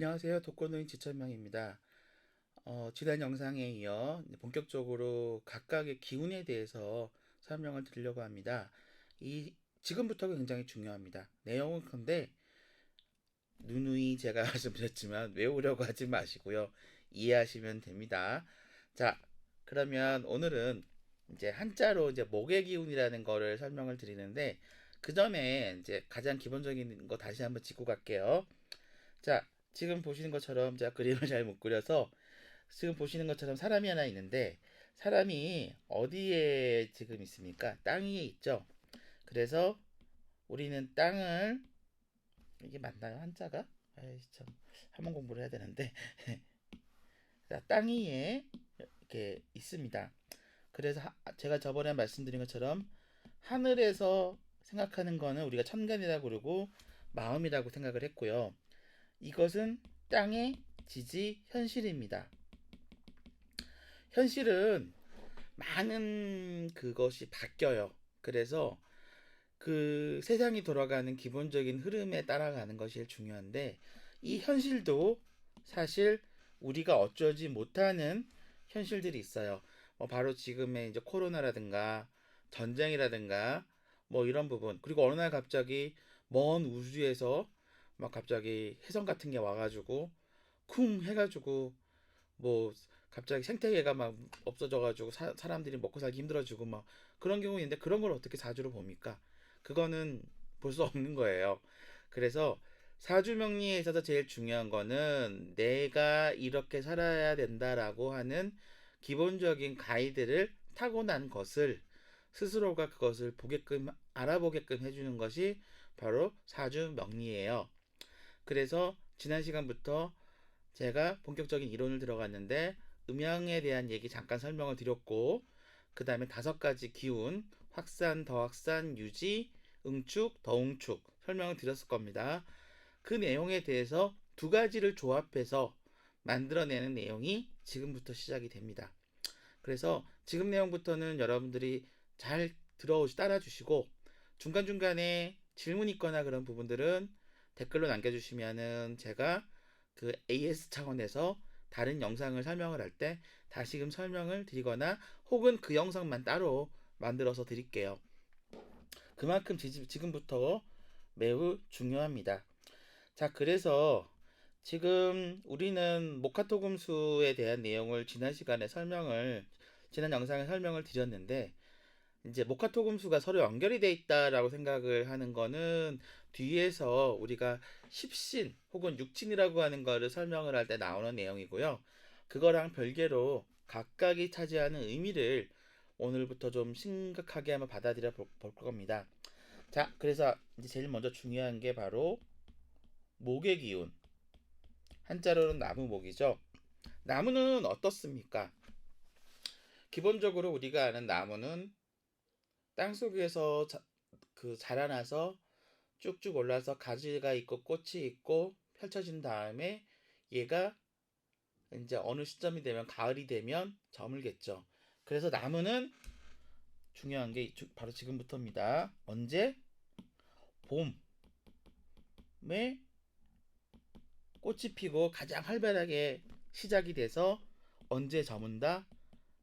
안녕하세요. 독거노인 지천명입니다. 지난 영상에 이어 본격적으로 각각의 기운에 대해서 설명을 드리려고 합니다. 지금부터가 굉장히 중요합니다. 내용은 근데 누누이 제가 말씀드렸지만 외우려고 하지 마시고요. 이해하시면 됩니다. 자, 그러면 오늘은 이제 한자로 이제 목의 기운이라는 거를 설명을 드리는데 그 전에 이제 가장 기본적인 거 다시 한번 짚고 갈게요. 자, 지금 보시는 것처럼 제가 그림을 잘 못 그려서 지금 보시는 것처럼 사람이 하나 있는데 사람이 어디에 지금 있습니까? 땅 위에 있죠. 그래서 우리는 땅을 이게 맞나요? 한자가? 아이 참 한번 공부를 해야 되는데 자, 땅 위에 이렇게 있습니다. 그래서 제가 저번에 말씀드린 것처럼 하늘에서 생각하는 거는 우리가 천간이라고 그러고 마음이라고 생각을 했고요. 이것은 땅의 지지 현실입니다. 현실은 많은 그것이 바뀌어요. 그래서 그 세상이 돌아가는 기본적인 흐름에 따라가는 것이 제일 중요한데 이 현실도 사실 우리가 어쩌지 못하는 현실들이 있어요. 바로 지금의 이제 코로나라든가 전쟁이라든가 뭐 이런 부분 그리고 어느 날 갑자기 먼 우주에서 막 갑자기 혜성 같은 게 와가지고 쿵 해가지고 뭐 갑자기 생태계가 막 없어져가지고 사람들이 먹고 살기 힘들어지고 막 그런 경우 있는데 그런 걸 어떻게 사주로 봅니까? 그거는 볼 수 없는 거예요. 그래서 사주명리에 있어서 제일 중요한 거는 내가 이렇게 살아야 된다라고 하는 기본적인 가이드를 타고난 것을 스스로가 그것을 보게끔 알아보게끔 해주는 것이 바로 사주명리예요. 그래서 지난 시간부터 제가 본격적인 이론을 들어갔는데 음양에 대한 얘기 잠깐 설명을 드렸고 그 다음에 5가지 기운 확산, 더확산, 유지, 응축, 더응축 설명을 드렸을 겁니다. 그 내용에 대해서 2가지를 조합해서 만들어내는 내용이 지금부터 시작이 됩니다. 그래서 지금 내용부터는 여러분들이 잘 따라주시고 중간중간에 질문 있거나 그런 부분들은 댓글로 남겨주시면은 제가 그 AS 차원에서 다른 영상을 설명을 할 때 다시금 설명을 드리거나 혹은 그 영상만 따로 만들어서 드릴게요. 그만큼 지금부터 매우 중요합니다. 자, 그래서 지금 우리는 목화토금수에 대한 내용을 지난 영상에 설명을 드렸는데 이제 목화토금수가 서로 연결이 돼 있다라고 생각을 하는 거는 뒤에서 우리가 십신 혹은 육친이라고 하는 거를 설명을 할 때 나오는 내용이고요. 그거랑 별개로 각각이 차지하는 의미를 오늘부터 좀 심각하게 한번 받아들여 볼 겁니다. 자, 그래서 이제 제일 먼저 중요한 게 바로 목의 기운. 한자로는 나무목이죠. 나무는 어떻습니까? 기본적으로 우리가 아는 나무는 땅속에서 자라나서 쭉쭉 올라서 가지가 있고 꽃이 있고 펼쳐진 다음에 얘가 이제 어느 시점이 되면 가을이 되면 저물겠죠. 그래서 나무는 중요한 게 바로 지금부터입니다. 언제? 봄에 꽃이 피고 가장 활발하게 시작이 돼서 언제 저문다?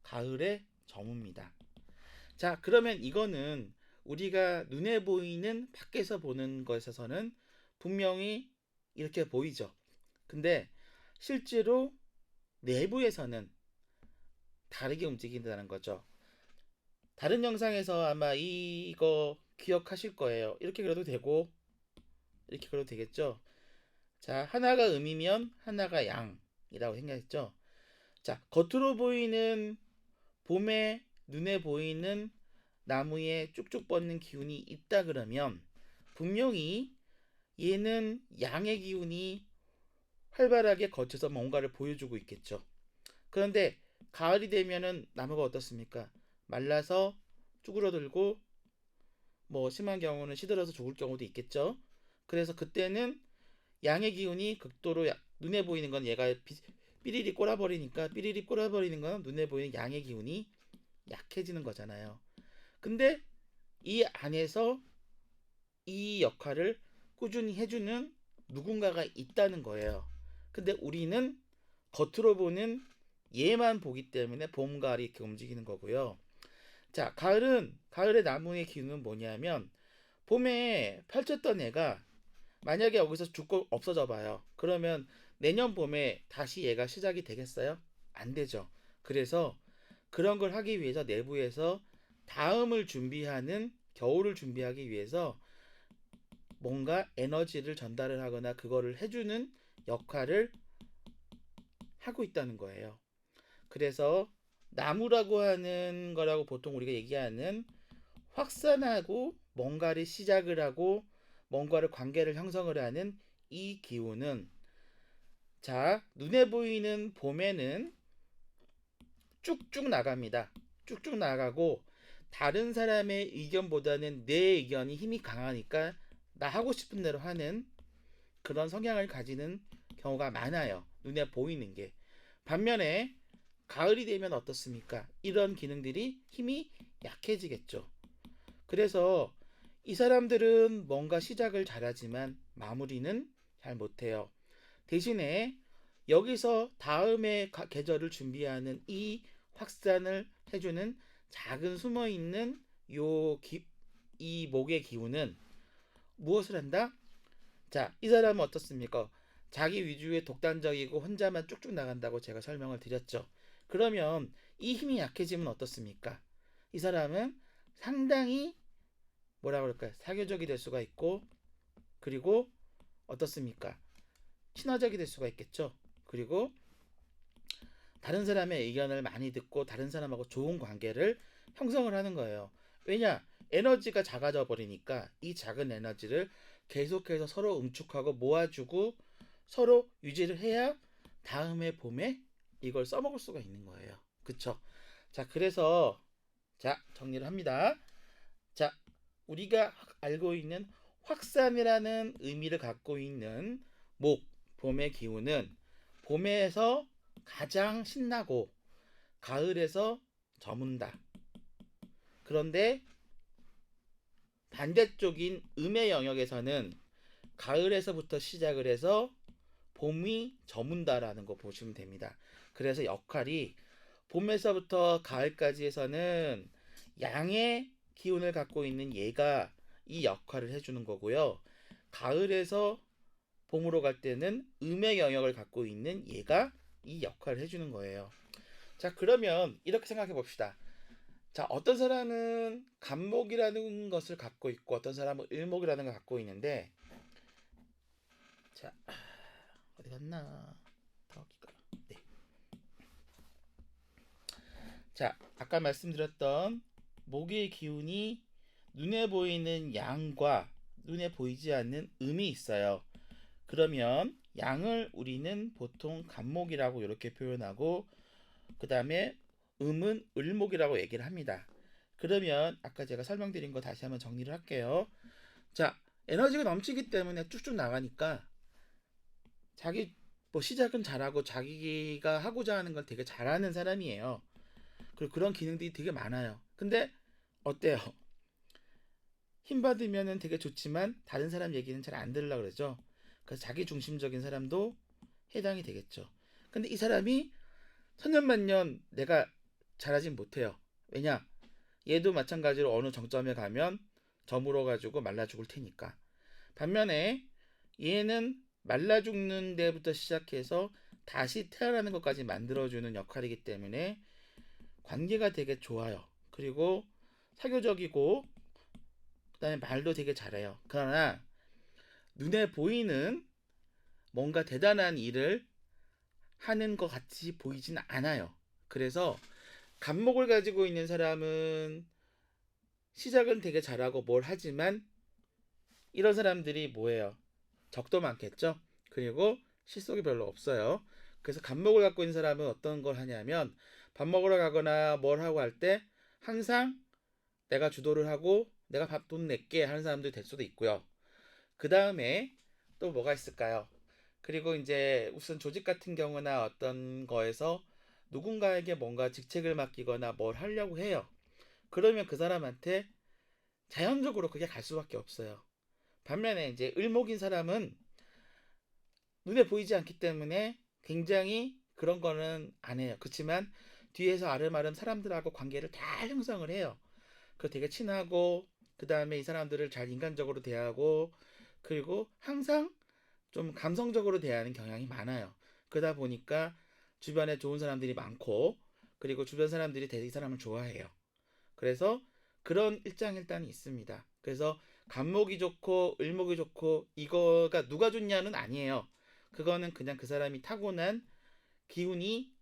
가을에 저뭅니다. 자, 그러면 이거는 우리가 눈에 보이는 밖에서 보는 것에서는 분명히 이렇게 보이죠. 근데 실제로 내부에서는 다르게 움직인다는 거죠. 다른 영상에서 아마 이거 기억하실 거예요. 이렇게 그려도 되고 이렇게 그려도 되겠죠. 자, 하나가 음이면 하나가 양이라고 생각했죠. 자, 겉으로 보이는 봄에 눈에 보이는 나무에 쭉쭉 뻗는 기운이 있다 그러면 분명히 얘는 양의 기운이 활발하게 거쳐서 뭔가를 보여주고 있겠죠. 그런데 가을이 되면은 나무가 어떻습니까? 말라서 쭈그러들고 뭐 심한 경우는 시들어서 죽을 경우도 있겠죠. 그래서 그때는 양의 기운이 극도로 눈에 보이는 건 얘가 삐리리 꼬라버리니까 삐리리 꼬라버리는 건 눈에 보이는 양의 기운이 약해지는 거잖아요. 근데 이 안에서 이 역할을 꾸준히 해주는 누군가가 있다는 거예요. 근데 우리는 겉으로 보는 얘만 보기 때문에 봄, 가을이 이렇게 움직이는 거고요. 자, 가을의 나무의 기운은 뭐냐면 봄에 펼쳤던 애가 만약에 여기서 죽고 없어져 봐요. 그러면 내년 봄에 다시 얘가 시작이 되겠어요? 안 되죠. 그래서 그런 걸 하기 위해서 내부에서 다음을 준비하는 겨울을 준비하기 위해서 뭔가 에너지를 전달을 하거나 그거를 해주는 역할을 하고 있다는 거예요. 그래서 나무라고 하는 거라고 보통 우리가 얘기하는 확산하고 뭔가를 시작을 하고 뭔가를 관계를 형성을 하는 이 기운은, 자, 눈에 보이는 봄에는 쭉쭉 나갑니다. 쭉쭉 나가고 다른 사람의 의견보다는 내 의견이 힘이 강하니까 나 하고 싶은 대로 하는 그런 성향을 가지는 경우가 많아요. 눈에 보이는 게. 반면에 가을이 되면 어떻습니까? 이런 기능들이 힘이 약해지겠죠. 그래서 이 사람들은 뭔가 시작을 잘하지만 마무리는 잘 못해요. 대신에 여기서 다음의 계절을 준비하는 이 확산을 해주는 작은 숨어있는 이 목의 기운은 무엇을 한다? 자, 이 사람은 어떻습니까? 자기 위주의 독단적이고 혼자만 쭉쭉 나간다고 제가 설명을 드렸죠. 그러면 이 힘이 약해지면 어떻습니까? 이 사람은 상당히 뭐라 그럴까요? 사교적이 될 수가 있고, 그리고 어떻습니까? 친화적이 될 수가 있겠죠. 그리고 다른 사람의 의견을 많이 듣고 다른 사람하고 좋은 관계를 형성을 하는 거예요. 왜냐? 에너지가 작아져 버리니까 이 작은 에너지를 계속해서 서로 응축하고 모아주고 서로 유지를 해야 다음에 봄에 이걸 써먹을 수가 있는 거예요. 그쵸? 자, 그래서 자, 정리를 합니다. 자, 우리가 알고 있는 확산이라는 의미를 갖고 있는 목, 봄의 기운은 봄에서 가장 신나고 가을에서 저문다. 그런데 반대쪽인 음의 영역에서는 가을에서부터 시작을 해서 봄이 저문다라는 거 보시면 됩니다. 그래서 역할이 봄에서부터 가을까지에서는 양의 기운을 갖고 있는 얘가 이 역할을 해주는 거고요. 가을에서 봄으로 갈 때는 음의 영역을 갖고 있는 얘가 이 역할을 해주는 거예요. 자, 그러면 이렇게 생각해 봅시다. 자, 어떤 사람은 간목이라는 것을 갖고 있고 어떤 사람은 을목이라는 걸 갖고 있는데, 자, 어디 갔나? 더기가. 네. 자, 아까 말씀드렸던 목의 기운이 눈에 보이는 양과 눈에 보이지 않는 음이 있어요. 그러면 양을 우리는 보통 간목이라고 이렇게 표현하고 그 다음에 음은 을목이라고 얘기를 합니다. 그러면 아까 제가 설명드린 거 다시 한번 정리를 할게요. 자, 에너지가 넘치기 때문에 쭉쭉 나가니까 자기 뭐 시작은 잘하고 자기가 하고자 하는 걸 되게 잘하는 사람이에요. 그리고 그런 기능들이 되게 많아요. 근데 어때요? 힘 받으면은 되게 좋지만 다른 사람 얘기는 잘 안 들으려고 그러죠. 그래서 자기 중심적인 사람도 해당이 되겠죠. 근데 이 사람이 천년만년 내가 잘하진 못해요. 왜냐? 얘도 마찬가지로 어느 정점에 가면 저물어 가지고 말라 죽을 테니까. 반면에 얘는 말라 죽는 데부터 시작해서 다시 태어나는 것까지 만들어주는 역할이기 때문에 관계가 되게 좋아요. 그리고 사교적이고 그다음에 말도 되게 잘해요. 그러나 눈에 보이는 뭔가 대단한 일을 하는 것 같이 보이진 않아요. 그래서 간목을 가지고 있는 사람은 시작은 되게 잘하고 뭘 하지만 이런 사람들이 뭐예요? 적도 많겠죠? 그리고 실속이 별로 없어요. 그래서 간목을 갖고 있는 사람은 어떤 걸 하냐면 밥 먹으러 가거나 뭘 하고 할 때 항상 내가 주도를 하고 내가 밥 돈 낼게 하는 사람들이 될 수도 있고요. 그 다음에 또 뭐가 있을까요? 그리고 이제 우선 조직 같은 경우나 어떤 거에서 누군가에게 뭔가 직책을 맡기거나 뭘 하려고 해요. 그러면 그 사람한테 자연적으로 그게 갈 수밖에 없어요. 반면에 이제 을목인 사람은 눈에 보이지 않기 때문에 굉장히 그런 거는 안 해요. 그렇지만 뒤에서 아름아름 사람들하고 관계를 잘 형성을 해요. 그 되게 친하고 그 다음에 이 사람들을 잘 인간적으로 대하고 그리고 항상 좀 감성적으로 대하는 경향이 많아요. 그러다 보니까 주변에 좋은 사람들이 많고 그리고 주변 사람들이 되게 이 사람을 좋아해요. 그래서 그런 일장일단이 있습니다. 그래서 간목이 좋고 을목이 좋고 이거가 누가 좋냐는 아니에요. 그거는 그냥 그 사람이 타고난 기운이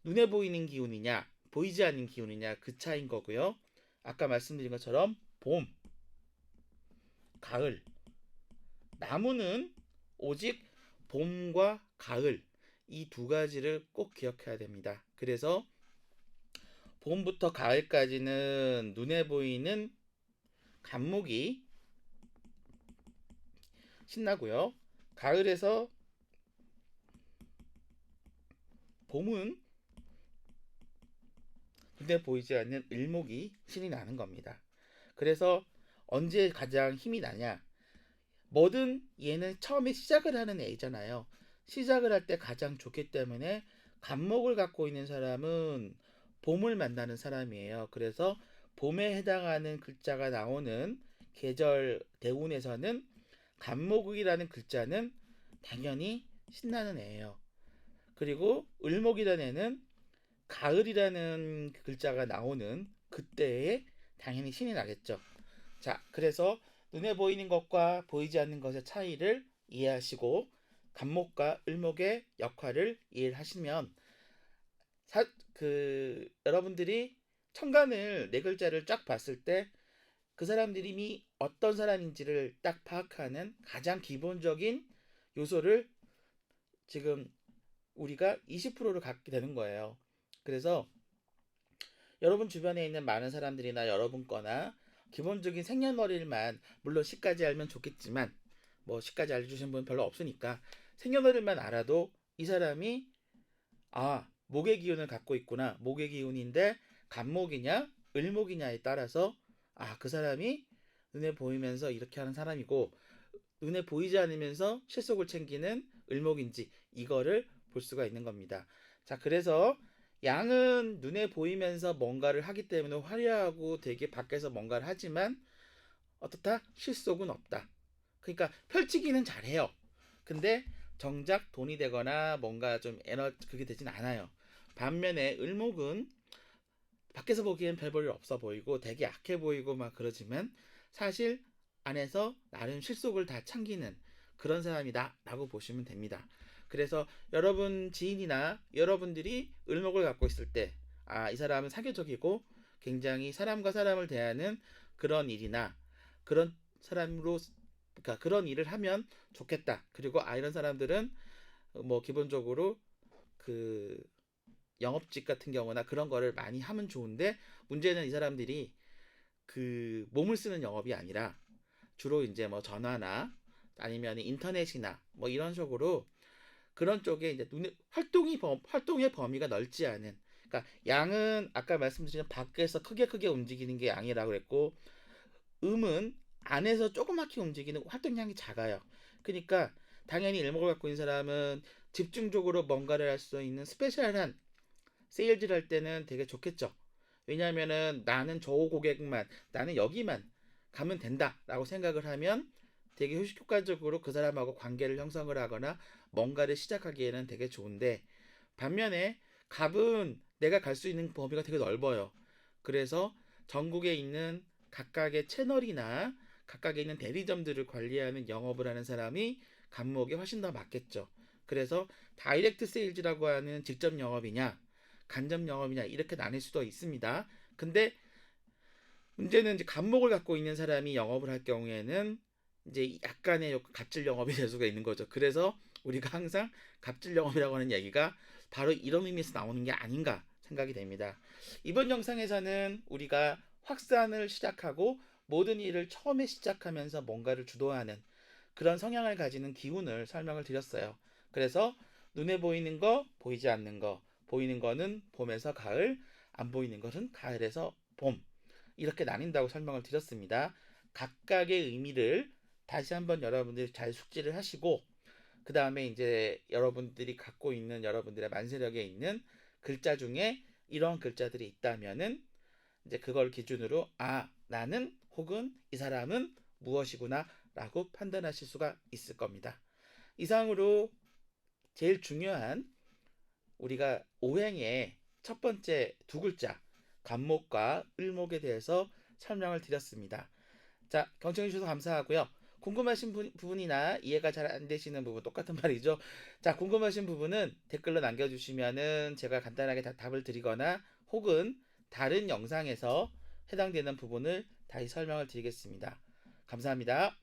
눈에 보이는 기운이냐 보이지 않는 기운이냐 그 차이인 거고요. 아까 말씀드린 것처럼 봄, 가을, 나무는 오직 봄과 가을 이 두 가지를 꼭 기억해야 됩니다. 그래서 봄부터 가을까지는 눈에 보이는 간목이 신나고요. 가을에서 봄은 눈에 보이지 않는 을목이 신이 나는 겁니다. 그래서 언제 가장 힘이 나냐? 뭐든 얘는 처음에 시작을 하는 애잖아요. 시작을 할 때 가장 좋기 때문에 간목을 갖고 있는 사람은 봄을 만나는 사람이에요. 그래서 봄에 해당하는 글자가 나오는 계절 대운에서는 간목이라는 글자는 당연히 신나는 애예요. 그리고 을목이라는 애는 가을이라는 글자가 나오는 그때에 당연히 신이 나겠죠. 자, 그래서 눈에 보이는 것과 보이지 않는 것의 차이를 이해하시고 간목과 을목의 역할을 이해하시면 여러분들이 천간을 네 글자를 쫙 봤을 때 그 사람들이 이미 어떤 사람인지를 딱 파악하는 가장 기본적인 요소를 지금 우리가 20%를 갖게 되는 거예요. 그래서 여러분 주변에 있는 많은 사람들이나 여러분 거나 기본적인 생년월일만 물론 시까지 알면 좋겠지만 뭐 시까지 알려주신 분 별로 없으니까 생년월일만 알아도 이 사람이 목의 기운을 갖고 있구나. 목의 기운인데 간목이냐 을목이냐에 따라서 그 사람이 눈에 보이면서 이렇게 하는 사람이고 눈에 보이지 않으면서 실속을 챙기는 을목인지 이거를 볼 수가 있는 겁니다. 자, 그래서 양은 눈에 보이면서 뭔가를 하기 때문에 화려하고 되게 밖에서 뭔가를 하지만 어떻다? 실속은 없다. 그러니까 펼치기는 잘해요. 근데 정작 돈이 되거나 뭔가 좀 그게 되진 않아요. 반면에 을목은 밖에서 보기엔 별 볼일 없어 보이고 되게 약해 보이고 막 그러지만 사실 안에서 나름 실속을 다 챙기는 그런 사람이다 라고 보시면 됩니다. 그래서 여러분 지인이나 여러분들이 을목을 갖고 있을 때 이 사람은 사교적이고 굉장히 사람과 사람을 대하는 그런 일이나 그런 사람으로 그러니까 그런 일을 하면 좋겠다. 그리고 이런 사람들은 뭐 기본적으로 그 영업직 같은 경우나 그런 거를 많이 하면 좋은데 문제는 이 사람들이 그 몸을 쓰는 영업이 아니라 주로 이제 뭐 전화나 아니면 인터넷이나 뭐 이런 식으로 그런 쪽에 이제 활동의 범위가 넓지 않은 그러니까 양은 아까 말씀드린 밖에서 크게 움직이는 게 양이라고 그랬고 음은 안에서 조그맣게 움직이는 활동량이 작아요. 그러니까 당연히 일목을 갖고 있는 사람은 집중적으로 뭔가를 할 수 있는 스페셜한 세일즈를 할 때는 되게 좋겠죠. 왜냐하면은 나는 여기만 가면 된다라고 생각을 하면 되게 효과적으로 그 사람하고 관계를 형성을 하거나 뭔가를 시작하기에는 되게 좋은데 반면에 갑은 내가 갈 수 있는 범위가 되게 넓어요. 그래서 전국에 있는 각각의 채널이나 각각에 있는 대리점들을 관리하는 영업을 하는 사람이 갑목에 훨씬 더 맞겠죠. 그래서 다이렉트 세일즈라고 하는 직접 영업이냐 간접 영업이냐 이렇게 나뉠 수도 있습니다. 근데 문제는 이제 갑목을 갖고 있는 사람이 영업을 할 경우에는 이제 약간의 갑질 영업이 될 수가 있는 거죠. 그래서 우리가 항상 갑질 영업이라고 하는 얘기가 바로 이런 의미에서 나오는 게 아닌가 생각이 됩니다. 이번 영상에서는 우리가 확산을 시작하고 모든 일을 처음에 시작하면서 뭔가를 주도하는 그런 성향을 가지는 기운을 설명을 드렸어요. 그래서 눈에 보이는 거, 보이지 않는 거, 보이는 거는 봄에서 가을, 안 보이는 것은 가을에서 봄. 이렇게 나뉜다고 설명을 드렸습니다. 각각의 의미를 다시 한번 여러분들이 잘 숙지를 하시고 그 다음에 이제 여러분들이 갖고 있는 여러분들의 만세력에 있는 글자 중에 이런 글자들이 있다면은 이제 그걸 기준으로 나는 혹은 이 사람은 무엇이구나 라고 판단하실 수가 있을 겁니다. 이상으로 제일 중요한 우리가 오행의 첫 번째 두 글자 간목과 을목에 대해서 설명을 드렸습니다. 자, 경청해 주셔서 감사하고요. 궁금하신 부분이나 이해가 잘 안 되시는 부분 똑같은 말이죠. 자, 궁금하신 부분은 댓글로 남겨주시면은 제가 간단하게 답을 드리거나 혹은 다른 영상에서 해당되는 부분을 다시 설명을 드리겠습니다. 감사합니다.